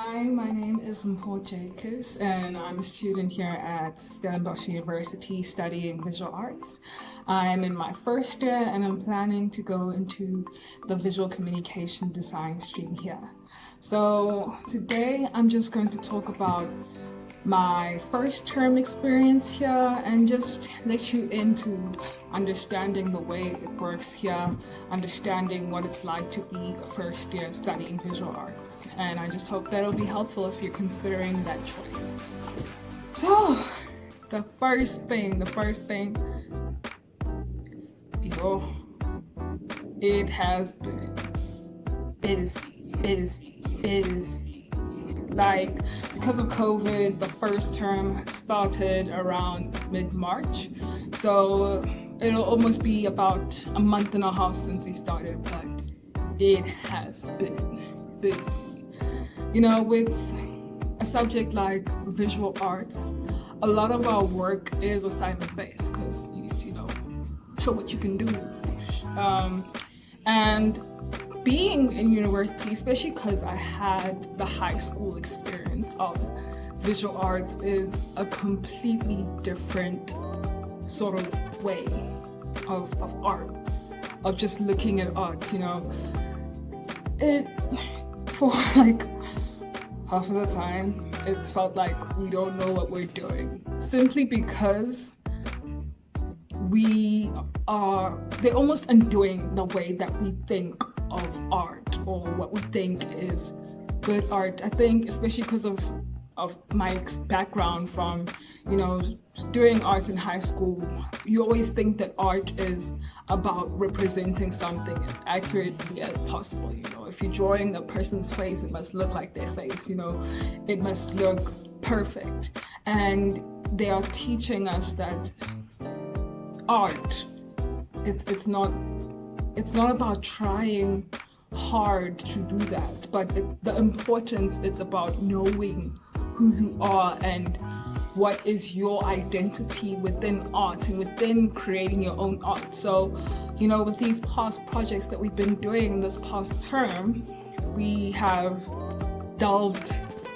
Hi, my name is Mpho Jacobs, and I'm a student here at Stellenbosch University studying visual arts. I'm in my first year and I'm planning to go into the visual communication design stream here. So today I'm just going to talk about my first term experience here and just let you into understanding the way it works here, understanding what it's like to be a first year studying visual arts. And I just hope that'll be helpful if you're considering that choice. So the first thing is, it has been busy. Like, because of COVID, the first term started around mid-March. So it'll almost be about a month and a half since we started, but it has been busy. With a subject like visual arts, a lot of our work is assignment-based because you need to, show what you can do. And being in university, especially because I had the high school experience of visual arts, is a completely different sort of way of art, of just looking at art, It, for like half of the time, it's felt like we don't know what we're doing, simply because they're almost undoing the way that we think of art or what we think is good art. I think especially because of my background from doing art in high school, you always think that art is about representing something as accurately as possible. If you're drawing a person's face, it must look like their face, it must look perfect. And they are teaching us that art, it's not about trying hard to do that, but the importance, it's about knowing who you are and what is your identity within art and within creating your own art. So, with these past projects that we've been doing this past term, we have delved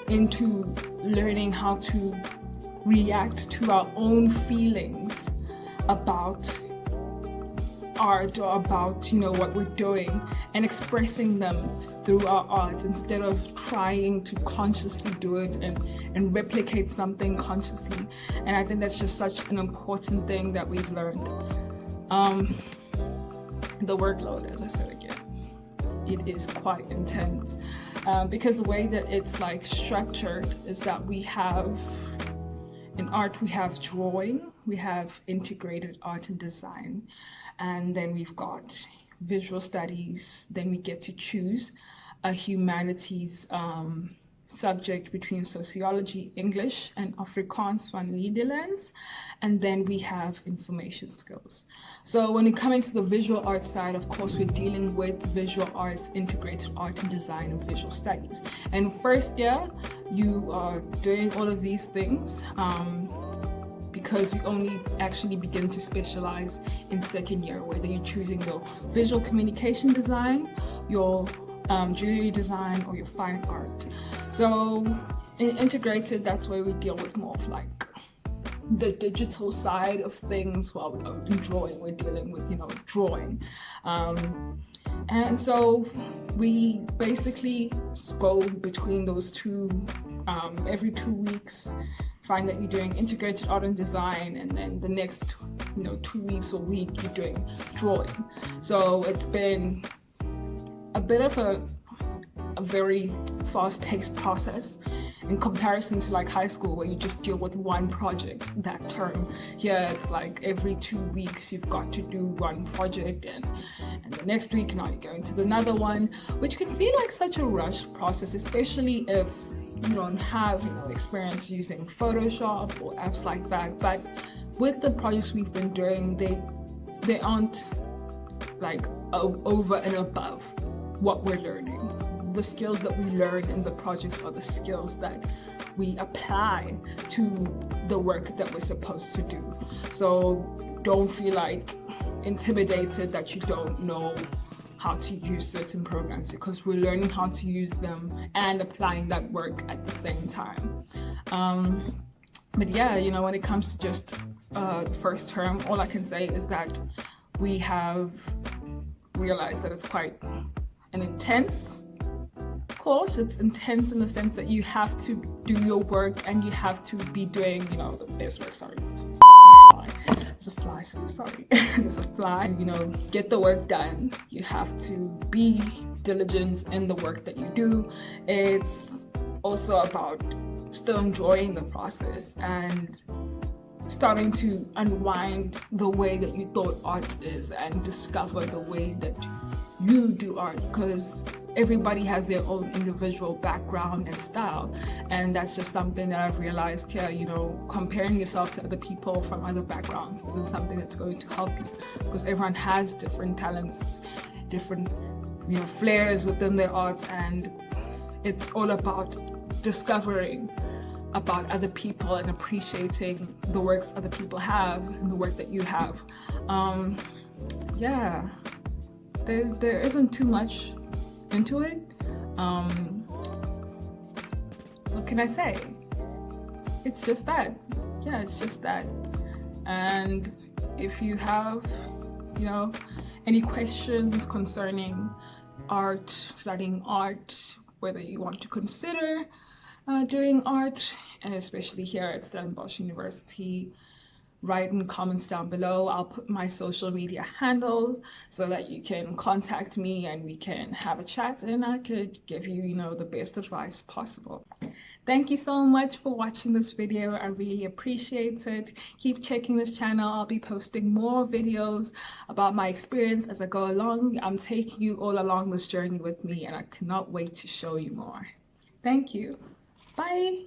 into learning how to react to our own feelings about art or about what we're doing and expressing them through our art instead of trying to consciously do it and replicate something consciously. And I think that's just such an important thing that we've learned. The workload, as I said again, it is quite intense because the way that it's like structured is that we have in art, we have drawing, we have integrated art and design, and then we've got visual studies. Then we get to choose a humanities subject between sociology, English, and Afrikaans van Nederlands. And then we have information skills. So when it comes to the visual arts side, of course, we're dealing with visual arts, integrated art and design, and visual studies. And first year, you are doing all of these things because we only actually begin to specialize in second year, whether you're choosing your visual communication design, your jewelry design, or your fine art. So in integrated, that's where we deal with more of like the digital side of things, while in drawing, we're dealing with, drawing. And so we basically go between those two every 2 weeks, find that you're doing integrated art and design, and then the next 2 weeks or week you're doing drawing. So it's been a bit of a very fast-paced process in comparison to like high school, where you just deal with one project that term. Here it's like every 2 weeks you've got to do one project, and the next week now you're going to another one, which can feel like such a rushed process, especially if you don't have experience using Photoshop or apps like that. But with the projects we've been doing, they aren't like over and above what we're learning. The skills that we learn in the projects are the skills that we apply to the work that we're supposed to do. So don't feel like intimidated that you don't know how to use certain programs, because we're learning how to use them and applying that work at the same time. But yeah, you know, when it comes to just the first term, all I can say is that we have realized that it's quite an intense course. It's intense in the sense that you have to do your work and you have to be doing, you know, the best work. Sorry, there's a fly, so sorry. There's a fly. You know, get the work done. You have to be diligent in the work that you do. It's also about still enjoying the process and starting to unwind the way that you thought art is and discover the way that you do art, because everybody has their own individual background and style, and that's just something that I've realized here. You know, comparing yourself to other people from other backgrounds isn't something that's going to help you, because everyone has different talents, different, you know, flares within their art, and it's all about discovering about other people and appreciating the works other people have and the work that you have. Yeah, there isn't too much into it. What can I say? It's just that. Yeah, it's just that. And if you have, you know, any questions concerning art, studying art, whether you want to consider doing art, especially here at Stellenbosch University, write in comments down below. I'll put my social media handles so that you can contact me and we can have a chat, and I could give you, you know, the best advice possible. Thank you so much for watching this video. I really appreciate it. Keep checking this channel. I'll be posting more videos about my experience as I go along. I'm taking you all along this journey with me, and I cannot wait to show you more. Thank you. Bye.